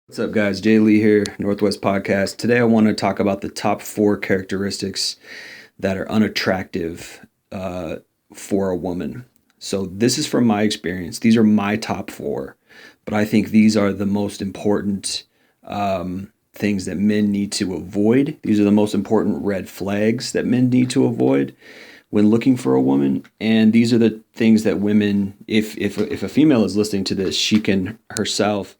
What's up, guys? Jay Lee here, Northwest Podcast. Today, I want to talk about the top four characteristics that are unattractive for a woman. So, this is from my experience. These are my top four, but I think these are the most important things that men need to avoid. These are the most important red flags that men need to avoid when looking for a woman. And these are the things that women, if a female is listening to this, she can herself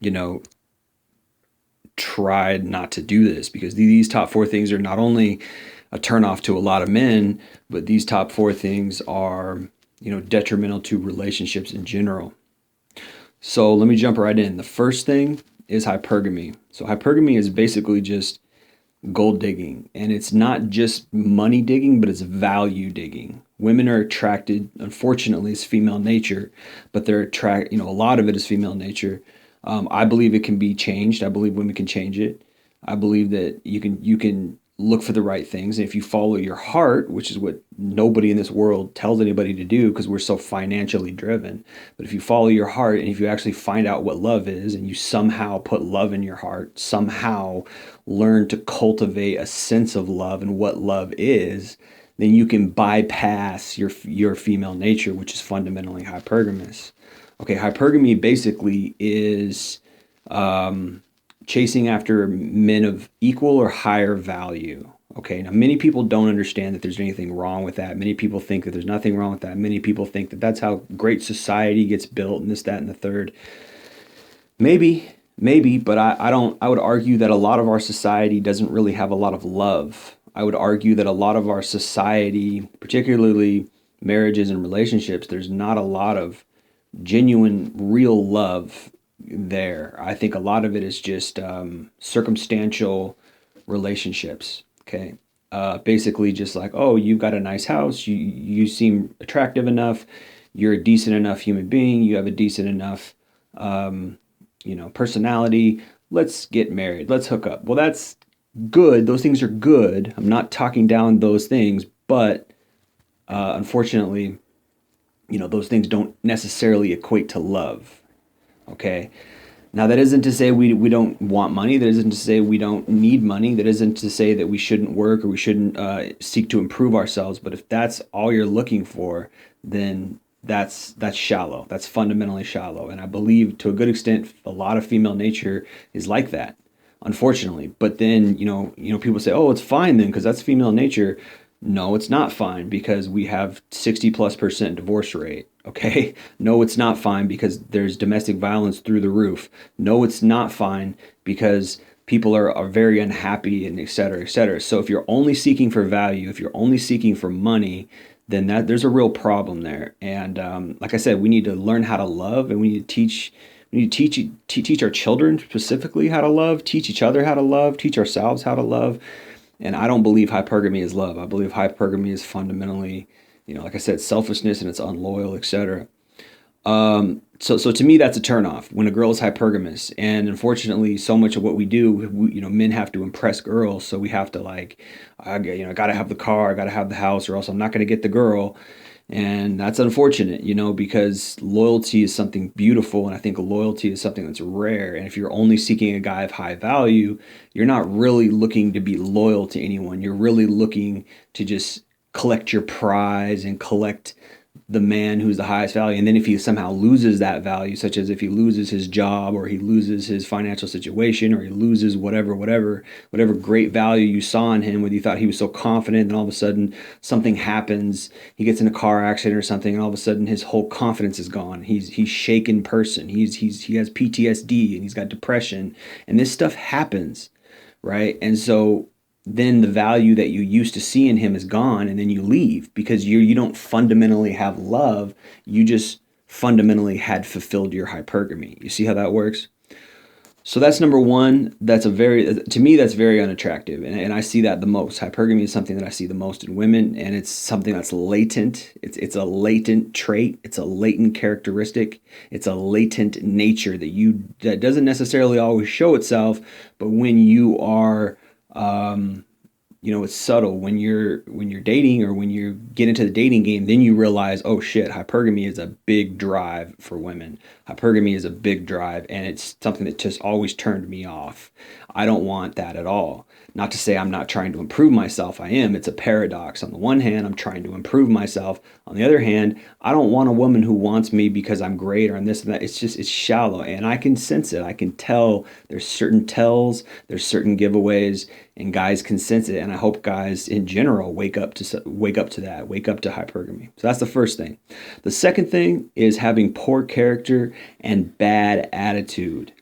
you know, tried not to do this because these top four things are not only a turnoff to a lot of men, but these top four things are, detrimental to relationships in general. So let me jump right in. The first thing is hypergamy. So hypergamy is basically just gold digging, and it's not just money digging, but it's value digging. Women are attracted, unfortunately, it's female nature, but a lot of it is female nature. I believe it can be changed. I believe women can change it. I believe that you can look for the right things, and if you follow your heart, which is what nobody in this world tells anybody to do because we're so financially driven. But if you follow your heart and if you actually find out what love is, and you somehow put love in your heart, somehow learn to cultivate a sense of love and what love is, then you can bypass your female nature, which is fundamentally hypergamous. Okay, hypergamy basically is chasing after men of equal or higher value. Okay, now many people don't understand that there's anything wrong with that. Many people think that there's nothing wrong with that. Many people think that that's how great society gets built and this, that, and the third. Maybe, but I don't. I would argue that a lot of our society doesn't really have a lot of love. I would argue that a lot of our society, particularly marriages and relationships, there's not a lot of genuine, real love there. I think a lot of it is just circumstantial relationships. Okay. Basically, just like, oh, you've got a nice house, you seem attractive enough, you're a decent enough human being, you have a decent enough, personality. Let's get married. Let's hook up. Well, that's good. Those things are good. I'm not talking down those things, but unfortunately, those things don't necessarily equate to love. Okay. Now, that isn't to say we don't want money. That isn't to say we don't need money. That isn't to say that we shouldn't work or we shouldn't seek to improve ourselves. But if that's all you're looking for, then that's shallow. That's fundamentally shallow. And I believe to a good extent, a lot of female nature is like that, unfortunately. But then, people say, oh, it's fine then because that's female nature. No, it's not fine because we have 60+% divorce rate. Okay. No, it's not fine because there's domestic violence through the roof. No, it's not fine because people are very unhappy and et cetera, et cetera. So if you're only seeking for value, if you're only seeking for money, then there's a real problem there. And like I said, we need to learn how to love, and we need to teach. We need to teach our children specifically how to love, teach each other how to love, teach ourselves how to love. And I don't believe hypergamy is love. I believe hypergamy is fundamentally, like I said, selfishness, and it's unloyal, etc. So to me, that's a turnoff when a girl is hypergamous. And unfortunately, so much of what we do, men have to impress girls. So we have to I got to have the car, I got to have the house, or else I'm not going to get the girl. And that's unfortunate, because loyalty is something beautiful. And I think loyalty is something that's rare. And if you're only seeking a guy of high value, you're not really looking to be loyal to anyone. You're really looking to just collect your prize and collect the man who's the highest value. And then if he somehow loses that value, such as if he loses his job or he loses his financial situation or he loses whatever great value you saw in him, whether you thought he was so confident, and all of a sudden something happens, he gets in a car accident or something, and all of a sudden his whole confidence is gone. He's shaken person. He has PTSD and he's got depression, and this stuff happens, right? And so then the value that you used to see in him is gone, and then you leave because you don't fundamentally have love. You just fundamentally had fulfilled your hypergamy. You see how that works? So that's number one. To me, that's very unattractive, and I see that the most. Hypergamy is something that I see the most in women, and it's something that's latent. It's a latent trait. It's a latent characteristic. It's a latent nature that doesn't necessarily always show itself, but when you are it's subtle when you're dating or when you get into the dating game, then you realize, oh shit, hypergamy is a big drive for women. Hypergamy is a big drive, and it's something that just always turned me off. I don't want that at all. Not to say I'm not trying to improve myself. I am. It's a paradox. On the one hand, I'm trying to improve myself. On the other hand, I don't want a woman who wants me because I'm great or I'm this and that. It's shallow, and I can sense it. I can tell. There's certain tells, there's certain giveaways, and guys can sense it. And I hope guys in general wake up to that, wake up to hypergamy. So that's the first thing. The second thing is having poor character and bad attitude.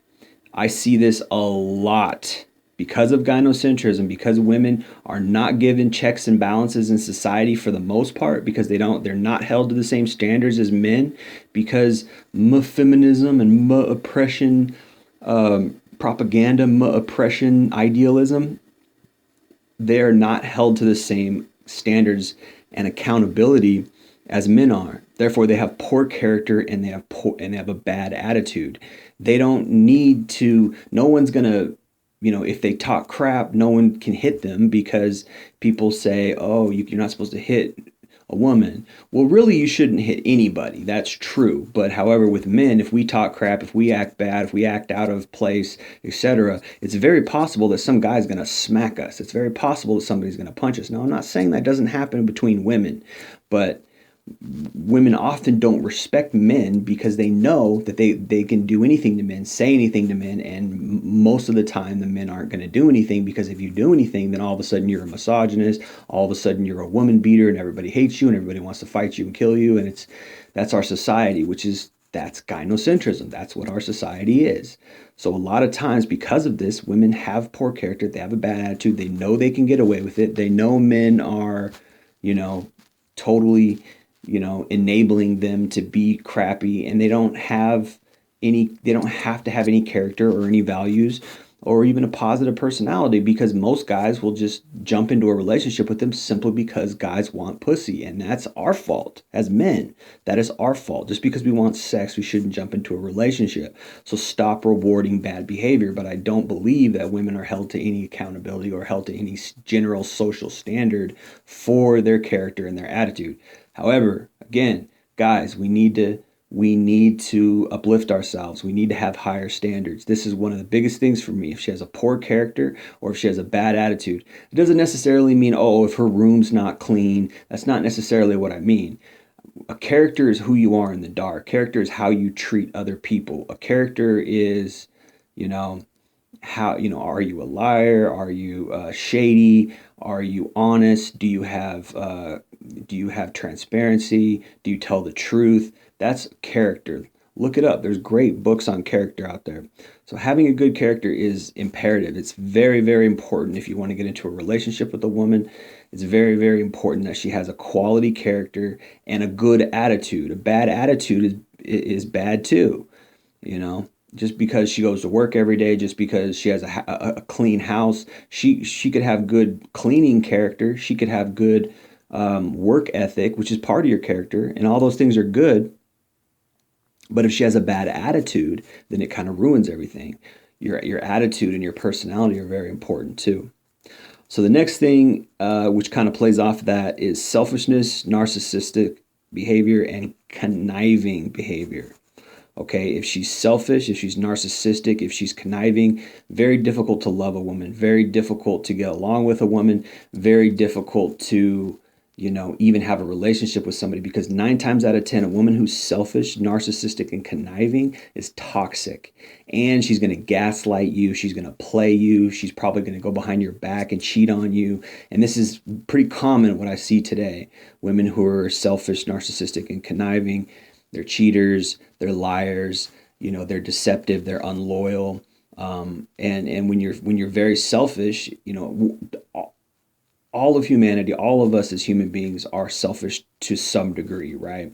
I see this a lot because of gynocentrism, because women are not given checks and balances in society for the most part, because they're not held to the same standards as men, because feminism and oppression propaganda, oppression, idealism, they're not held to the same standards and accountability as men are. Therefore, they have poor character and they have a bad attitude. They don't need to. No one's gonna, if they talk crap, no one can hit them because people say, "Oh, you're not supposed to hit a woman." Well, really, you shouldn't hit anybody. That's true. But however, with men, if we talk crap, if we act bad, if we act out of place, etc., it's very possible that some guy's going to smack us. It's very possible that somebody's going to punch us. Now, I'm not saying that doesn't happen between women, but women often don't respect men because they know that they can do anything to men, say anything to men, and most of the time the men aren't going to do anything, because if you do anything, then all of a sudden you're a misogynist, all of a sudden you're a woman beater, and everybody hates you and everybody wants to fight you and kill you. And that's our society, that's gynocentrism. That's what our society is. So a lot of times, because of this, women have poor character, they have a bad attitude, they know they can get away with it, they know men are, totally, enabling them to be crappy, and they don't have to have any character or any values or even a positive personality, because most guys will just jump into a relationship with them simply because guys want pussy, and that's our fault as men. That is our fault. Just because we want sex, we shouldn't jump into a relationship. So stop rewarding bad behavior. But I don't believe that women are held to any accountability or held to any general social standard for their character and their attitude. However, again, guys, we need to uplift ourselves. We need to have higher standards. This is one of the biggest things for me. If she has a poor character or if she has a bad attitude, it doesn't necessarily mean, oh, if her room's not clean. That's not necessarily what I mean. A character is who you are in the dark. Character is how you treat other people. A character is, how, are you a liar? Are you shady? Are you honest? Do you have transparency? Do you tell the truth? That's character. Look it up. There's great books on character out there. So having a good character is imperative. It's very, very important if you want to get into a relationship with a woman. It's very, very important that she has a quality character and a good attitude. A bad attitude is bad too. Just because she goes to work every day, just because she has a clean house, she could have good cleaning character. She could have good work ethic, which is part of your character, and all those things are good. But if she has a bad attitude, then it kind of ruins everything. Your attitude and your personality are very important too. So the next thing, which kind of plays off of that, is selfishness, narcissistic behavior, and conniving behavior. Okay, if she's selfish, if she's narcissistic, if she's conniving, very difficult to love a woman, very difficult to get along with a woman, very difficult to, even have a relationship with somebody, because 9 times out of 10, a woman who's selfish, narcissistic, and conniving is toxic. And she's going to gaslight you. She's going to play you. She's probably going to go behind your back and cheat on you. And this is pretty common what I see today. Women who are selfish, narcissistic, and conniving, they're cheaters, they're liars, they're deceptive, they're unloyal. And when you're very selfish, all of humanity, all of us as human beings are selfish to some degree, right?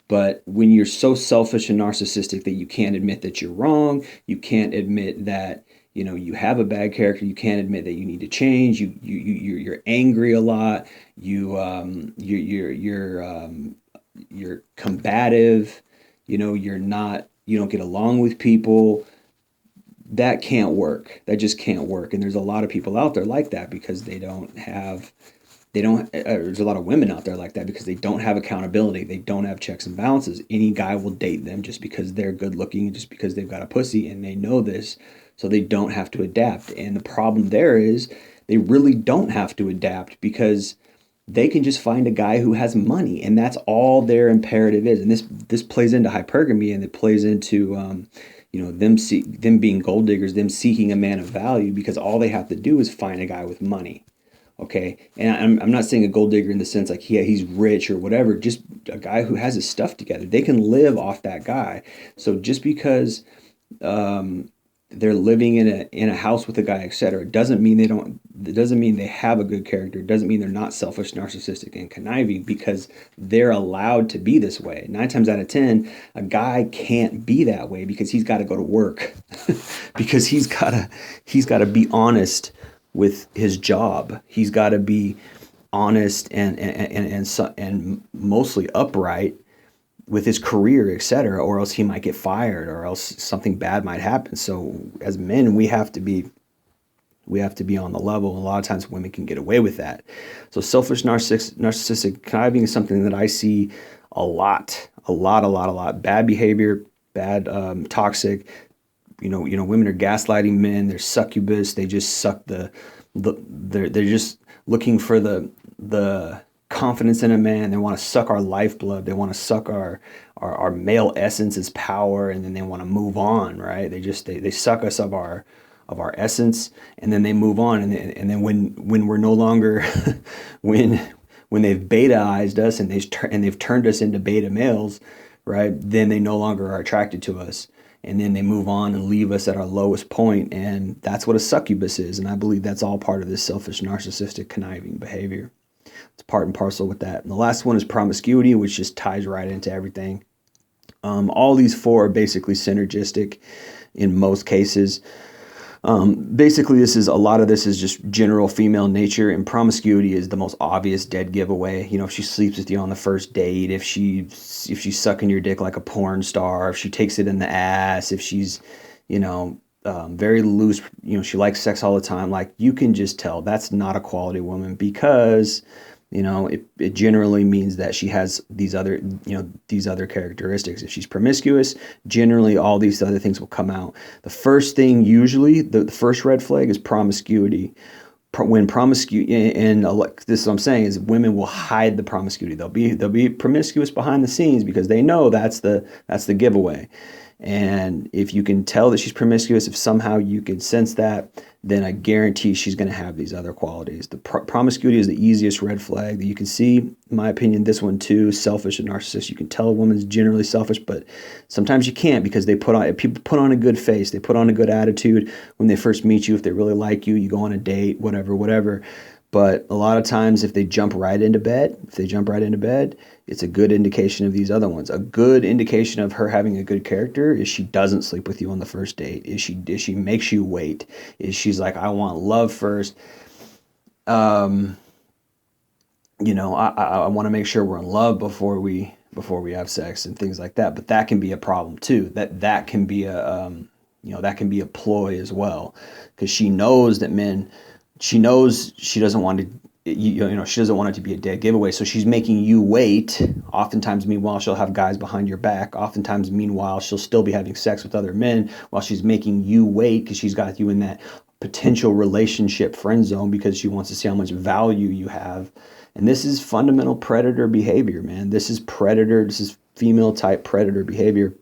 But when you're so selfish and narcissistic that you can't admit that you're wrong, you can't admit that you have a bad character, you can't admit that you need to change. You're angry a lot. You're combative. You don't get along with people. that can't work. That just can't work. And there's a lot of people out there like that because they don't, there's a lot of women out there like that because they don't have accountability. They don't have checks and balances. Any guy will date them just because they're good looking, just because they've got a pussy, and they know this, so they don't have to adapt. And the problem there is they really don't have to adapt because they can just find a guy who has money, and that's all their imperative is. And this plays into hypergamy, and it plays into them being gold diggers, them seeking a man of value, because all they have to do is find a guy with money. Okay, and I'm not saying a gold digger in the sense like, yeah, he's rich or whatever, just a guy who has his stuff together. They can live off that guy. So just because they're living in a house with a guy, etc., doesn't mean they don't. It doesn't mean they have a good character. It doesn't mean they're not selfish, narcissistic, and conniving, because they're allowed to be this way. 9 times out of 10, a guy can't be that way because he's got to go to work, because he's gotta be honest with his job. He's got to be honest and mostly upright with his career, etc., or else he might get fired, or else something bad might happen. So as men, we have to be on the level. A lot of times women can get away with that. So selfish, narcissistic conniving is something that I see a lot. Bad behavior, bad, toxic. Women are gaslighting men. They're succubus. They just suck they're just looking for the confidence in a man. They want to suck our lifeblood. They want to suck our male essence as power, and then they want to move on, right? They suck us of our essence, and then they move on, and then when we're no longer when they've betaized us and they've turned us into beta males, right? Then they no longer are attracted to us. And then they move on and leave us at our lowest point. And that's what a succubus is. And I believe that's all part of this selfish, narcissistic, conniving behavior. It's part and parcel with that. And the last one is promiscuity, which just ties right into everything. All these four are basically synergistic in most cases. Basically, a lot of this is just general female nature, and promiscuity is the most obvious dead giveaway. If she sleeps with you on the first date, if she's sucking your dick like a porn star, if she takes it in the ass, if she's, very loose, she likes sex all the time. Like, you can just tell that's not a quality woman, because it generally means that she has these other characteristics. If she's promiscuous, generally all these other things will come out. The first thing, usually, the first red flag is promiscuity. When promiscuity, and this is what I'm saying, is women will hide the promiscuity. They'll be promiscuous behind the scenes because they know that's the giveaway. And if you can tell that she's promiscuous, if somehow you can sense that, then I guarantee she's going to have these other qualities. The promiscuity is the easiest red flag that you can see. In my opinion, this one too, selfish and narcissist. You can tell a woman's generally selfish, but sometimes you can't, because people put on a good face. They put on a good attitude when they first meet you. If they really like you, you go on a date, whatever. But a lot of times, if they jump right into bed, it's a good indication of these other ones. A good indication of her having a good character is she doesn't sleep with you on the first date. Is she makes you wait. Is she's like, I want love first. I want to make sure we're in love before we have sex and things like that. But that can be a problem too. That can be a ploy as well, because she knows that men. She knows she doesn't want to, she doesn't want it to be a dead giveaway. So she's making you wait. Oftentimes, meanwhile, she'll have guys behind your back. Oftentimes, meanwhile, she'll still be having sex with other men while she's making you wait, because she's got you in that potential relationship friend zone, because she wants to see how much value you have. And this is fundamental predator behavior, man. This is female type predator behavior.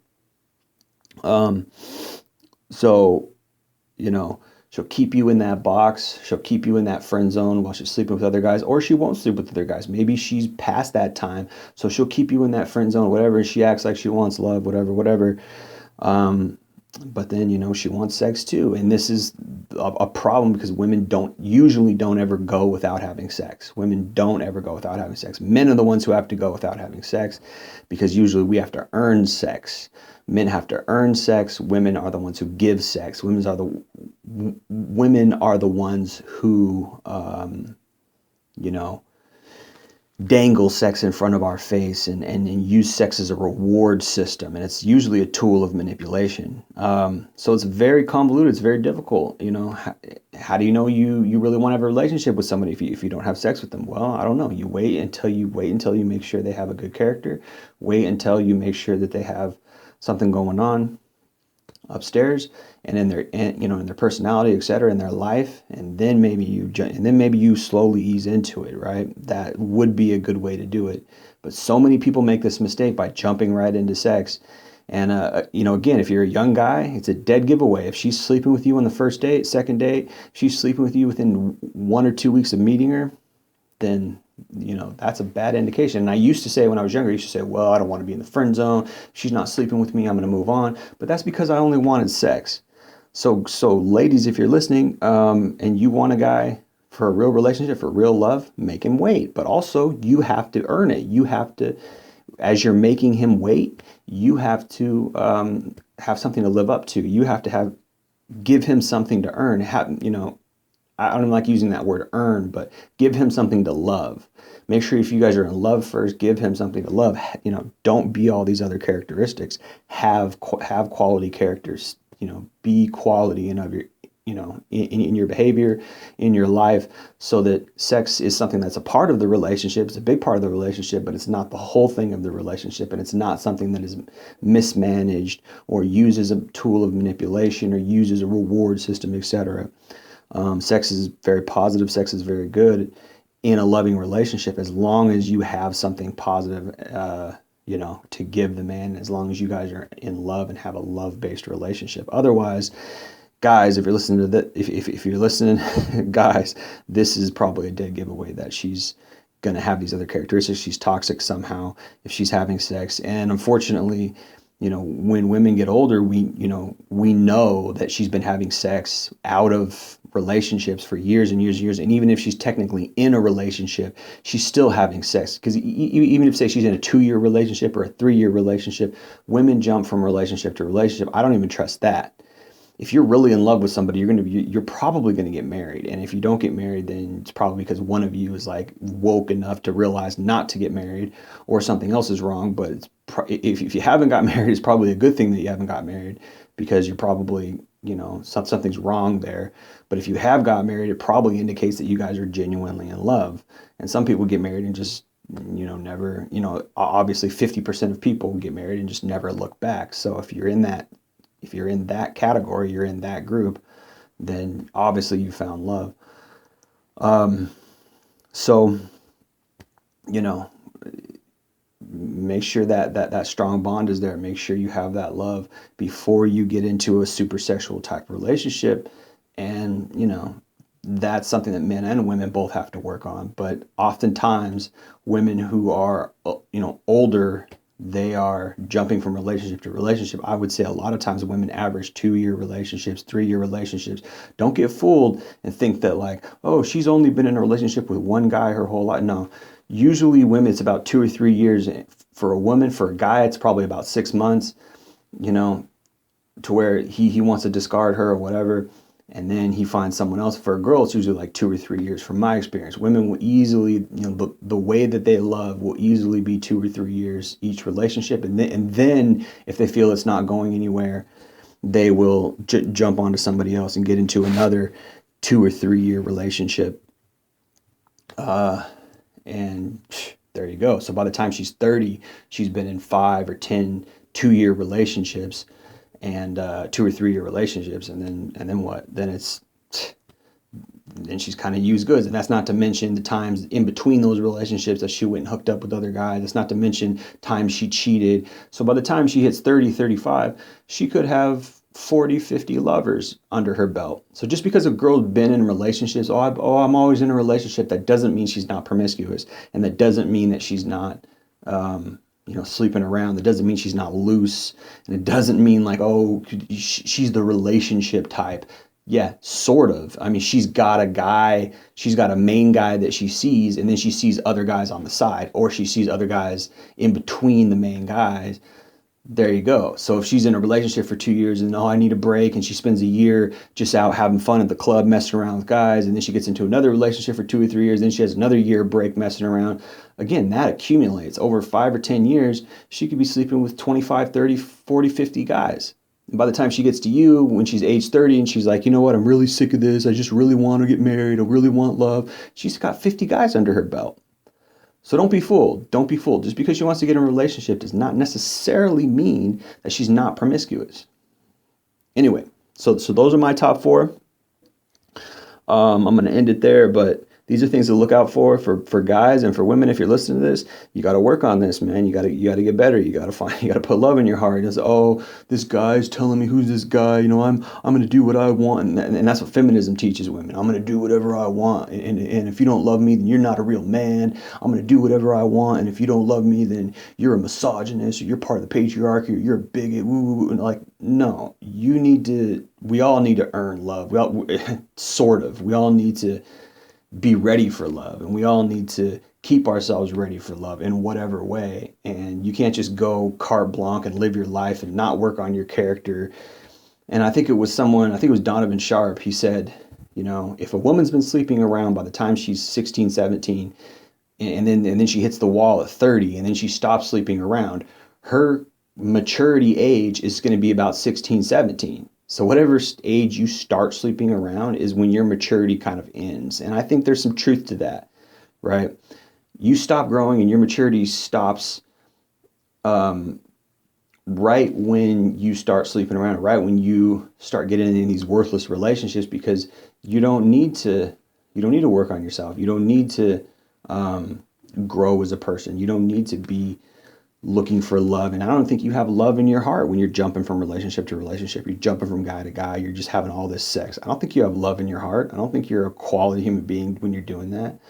She'll keep you in that box. She'll keep you in that friend zone while she's sleeping with other guys, or she won't sleep with other guys. Maybe she's past that time, so she'll keep you in that friend zone, whatever. And she acts like she wants love, whatever. But then, she wants sex too. And this is a problem, because women usually don't ever go without having sex. Women don't ever go without having sex. Men are the ones who have to go without having sex, because usually we have to earn sex. Men have to earn sex. Women are the ones who give sex. Women are the ones who, dangle sex in front of our face and use sex as a reward system, and it's usually a tool of manipulation. So it's very convoluted. It's very difficult. How do you know you really want to have a relationship with somebody if you don't have sex with them? Well, I don't know. You wait until you make sure they have a good character. Wait until you make sure that they have something going on upstairs and in their in their personality, etc., in their life, and then maybe you slowly ease into it, right? That would be a good way to do it. But so many people make this mistake by jumping right into sex. And again, if you're a young guy, it's a dead giveaway. If she's sleeping with you on the first date, second date, if she's sleeping with you within 1 or 2 weeks of meeting her, then that's a bad indication. And I used to say, when I was younger, I used to say, well, I don't want to be in the friend zone. If she's not sleeping with me, I'm going to move on. But that's because I only wanted sex. So ladies, if you're listening, and you want a guy for a real relationship, for real love, make him wait. But also, you have to earn it. You have to, as you're making him wait, you have to have something to live up to. You have to give him something to earn. I don't like using that word earn, but give him something to love. Make sure if you guys are in love first, give him something to love. Don't be all these other characteristics. Have quality characters. Be quality in your behavior, in your life, so that sex is something that's a part of the relationship. It's a big part of the relationship, but it's not the whole thing of the relationship, and it's not something that is mismanaged or used as a tool of manipulation or used as a reward system, etc. Sex is very positive. Sex is very good in a loving relationship, as long as you have something positive, to give the man, as long as you guys are in love and have a love-based relationship. Otherwise, guys, if you're listening to that, if you're listening, guys, this is probably a dead giveaway that she's going to have these other characteristics. She's toxic somehow if she's having sex. And unfortunately, when women get older, we know that she's been having sex out of relationships for years and years and years. And even if she's technically in a relationship, she's still having sex. Because even if, say, she's in a 2-year relationship or a 3-year relationship, women jump from relationship to relationship. I don't even trust that. If you're really in love with somebody, you're probably going to get married. And if you don't get married, then it's probably because one of you is like woke enough to realize not to get married, or something else is wrong. But if you haven't got married, it's probably a good thing that you haven't got married, because you're probably, something's wrong there. But if you have got married, it probably indicates that you guys are genuinely in love. And some people get married and just, never, obviously 50% of people get married and just never look back. So if you're in that category, you're in that group, then obviously you found love. So, make sure that strong bond is there. Make sure you have that love before you get into a super sexual type relationship. And, that's something that men and women both have to work on. But oftentimes women who are, older, they are jumping from relationship to relationship. I would say a lot of times women average 2-year relationships, 3-year relationships. Don't get fooled and think that like, oh, she's only been in a relationship with one guy her whole life. No, usually women, it's about 2 or 3 years. For a woman, for a guy, it's probably about 6 months, to where he wants to discard her or whatever. And then he finds someone else. For a girl, it's usually like 2 or 3 years from my experience. Women will easily, the way that they love will easily be 2 or 3 years each relationship. And then if they feel it's not going anywhere, they will jump onto somebody else and get into another 2 or 3 year relationship. And there you go. So by the time she's 30, she's been in 5 or 10 2-year relationships, and 2 or 3 year relationships, and then what? Then she's kind of used goods. And that's not to mention the times in between those relationships that she went and hooked up with other guys. That's not to mention times she cheated. So by the time she hits 30, 35, she could have 40, 50 lovers under her belt. So just because a girl's been in relationships, I'm always in a relationship, that doesn't mean she's not promiscuous, and that doesn't mean that she's not sleeping around. That doesn't mean she's not loose, and it doesn't mean like, oh, she's the relationship type. Yeah, sort of. I mean, she's got a main guy that she sees, and then she sees other guys on the side, or she sees other guys in between the main guys. There you go. So if she's in a relationship for 2 years and I need a break, and she spends a year just out having fun at the club, messing around with guys, and then she gets into another relationship for 2 or 3 years, then she has another year break messing around. Again, that accumulates over 5 or 10 years. She could be sleeping with 25, 30, 40, 50 guys. And by the time she gets to you, when she's age 30 and she's like, you know what, I'm really sick of this. I just really want to get married. I really want love. She's got 50 guys under her belt. So don't be fooled. Don't be fooled. Just because she wants to get in a relationship does not necessarily mean that she's not promiscuous. Anyway, so those are my top four. I'm going to end it there, but these are things to look out for guys and for women. If you're listening to this, you got to work on this, man. You got to get better. You got to put love in your heart. It's, oh, this guy's telling me, who's this guy? You know, I'm going to do what I want, and that's what feminism teaches women. I'm going to do whatever I want, and if you don't love me, then you're not a real man. I'm going to do whatever I want, and if you don't love me, then you're a misogynist, or you're part of the patriarchy, or you're a bigot. Woo, woo, woo. And like, no, we all need to earn love. We all need to be ready for love, and we all need to keep ourselves ready for love in whatever way. And you can't just go carte blanche and live your life and not work on your character. And I think it was Donovan Sharp. He said, you know, if a woman's been sleeping around by the time she's 16, 17, and then she hits the wall at 30, and then she stops sleeping around, her maturity age is going to be about 16, 17. So whatever age you start sleeping around is when your maturity kind of ends. And I think there's some truth to that, right? You stop growing and your maturity stops right when you start sleeping around, right when you start getting in these worthless relationships, because you don't need to work on yourself. You don't need to grow as a person. You don't need to be looking for love. And I don't think you have love in your heart when you're jumping from relationship to relationship. You're jumping from guy to guy. You're just having all this sex. I don't think you have love in your heart. I don't think you're a quality human being when you're doing that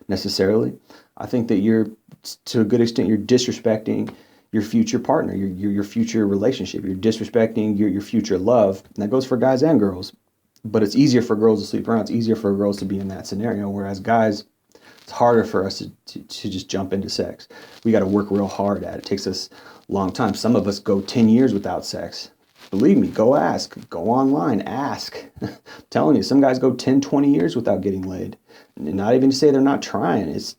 necessarily. I think that to a good extent, you're disrespecting your future partner, your future relationship. You're disrespecting your future love. And that goes for guys and girls. But it's easier for girls to sleep around. It's easier for girls to be in that scenario. Whereas guys, it's harder for us to just jump into sex. We got to work real hard at it. It takes us a long time. Some of us go 10 years without sex. Believe me, go ask. Go online, ask. I'm telling you, some guys go 10, 20 years without getting laid. And not even to say they're not trying. It's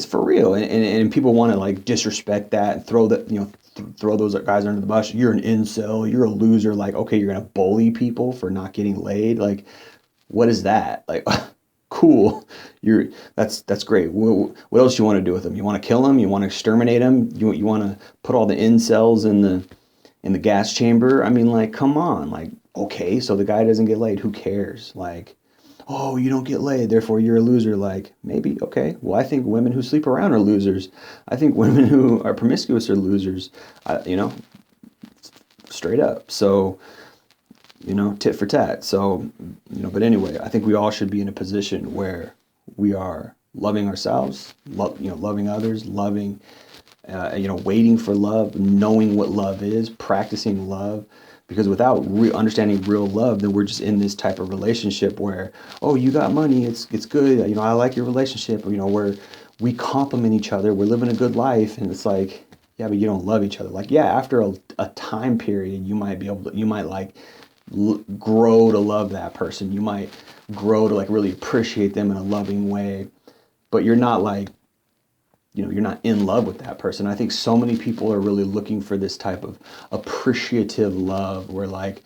for real. And people want to like disrespect that and throw those guys under the bus. You're an incel. You're a loser. Like, okay, you're going to bully people for not getting laid. Like, what is that? Like, cool. That's great. What else you want to do with them? You want to kill them? You want to exterminate them? You want to put all the incels in the gas chamber? I mean, like, come on. Like, okay, so the guy doesn't get laid. Who cares? Like, oh, you don't get laid, therefore you're a loser. Like, maybe, okay. Well, I think women who sleep around are losers. I think women who are promiscuous are losers. Straight up. So, tit for tat. So, but anyway, I think we all should be in a position where we are loving ourselves, loving others, waiting for love, knowing what love is, practicing love. Because without understanding real love, then we're just in this type of relationship where, oh, you got money, it's good. I like your relationship. Where we complement each other, we're living a good life, and it's like, yeah, but you don't love each other. Like, yeah, after a time period, you might grow to love that person. You might grow to like really appreciate them in a loving way, but you're not like, you're not in love with that person. I think so many people are really looking for this type of appreciative love where like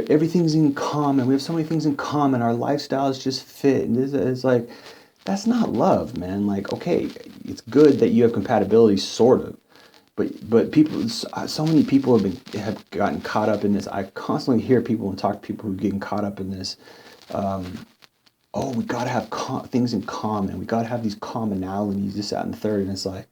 everything's in common. We have so many things in common. Our lifestyles just fit. And it's like, that's not love, man. Like, okay, it's good that you have compatibility, sort of. But people, so many people have gotten caught up in this. I constantly hear people and talk to people who are getting caught up in this. Oh, we got to have things in common. We got to have these commonalities, this, that, and the third. And it's like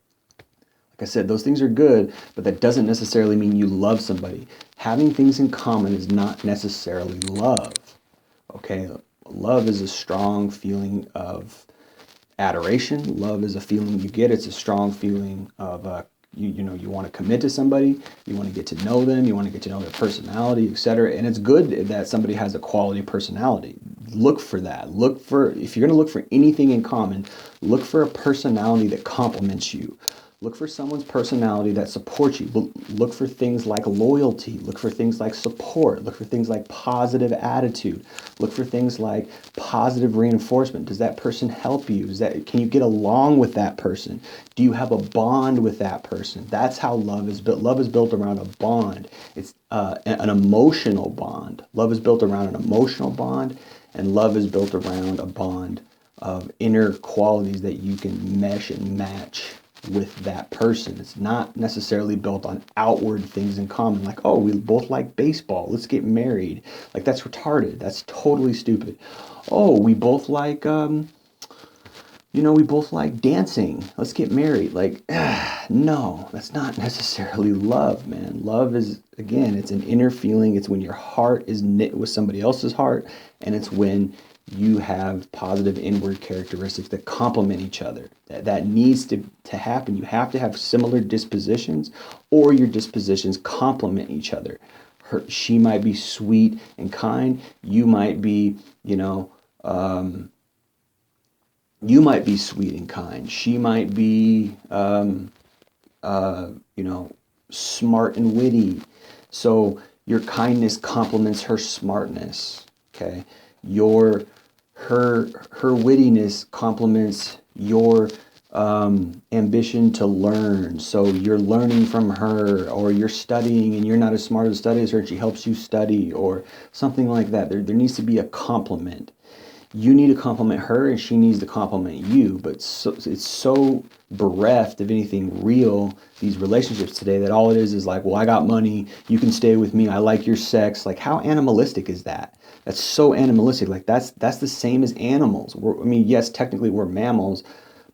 I said, those things are good, but that doesn't necessarily mean you love somebody. Having things in common is not necessarily love. Okay? Love is a strong feeling of adoration. Love is a feeling you get. It's a strong feeling of you want to commit to somebody, you want to get to know them, you want to get to know their personality, etc. And it's good that somebody has a quality personality. Look for that. If you're going to look for anything in common, look for a personality that complements you. Look for someone's personality that supports you. Look for things like loyalty. Look for things like support. Look for things like positive attitude. Look for things like positive reinforcement. Does that person help you? Can you get along with that person? Do you have a bond with that person? That's how love is built. Love is built around a bond. It's an emotional bond. Love is built around an emotional bond, and love is built around a bond of inner qualities that you can mesh and match with that person. It's not necessarily built on outward things in common, like, oh, we both like baseball, let's get married. Like, that's retarded. That's totally stupid. Oh, we both like we both like dancing, let's get married. Like, no, that's not necessarily love, man. Love is, again, it's an inner feeling. It's when your heart is knit with somebody else's heart, and it's when you have positive inward characteristics that complement each other. That needs to happen. You have to have similar dispositions, or your dispositions complement each other. She might be sweet and kind. You might be, you might be sweet and kind. She might be, smart and witty. So your kindness complements her smartness. Okay, her wittiness complements your ambition to learn. So you're learning from her, or you're studying and you're not as smart as study as her, and she helps you study, or something like that. There needs to be a complement. You need to compliment her, and she needs to compliment you. But it's so bereft of anything real, these relationships today, that all it is like, well, I got money, you can stay with me, I like your sex. Like, how animalistic is that? That's so animalistic. Like, that's the same as animals. Yes, technically we're mammals,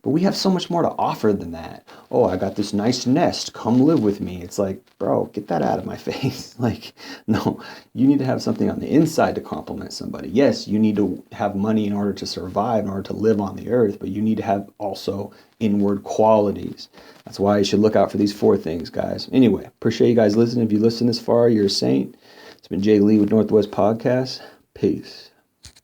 but we have so much more to offer than that. Oh, I got this nice nest, come live with me. It's like, bro, get that out of my face. Like, no, you need to have something on the inside to complement somebody. Yes, you need to have money in order to survive, in order to live on the earth, but you need to have also inward qualities. That's why you should look out for these 4 things, guys. Anyway, appreciate you guys listening. If you listen this far, you're a saint. It's been Jay Lee with Northwest Podcast. Peace.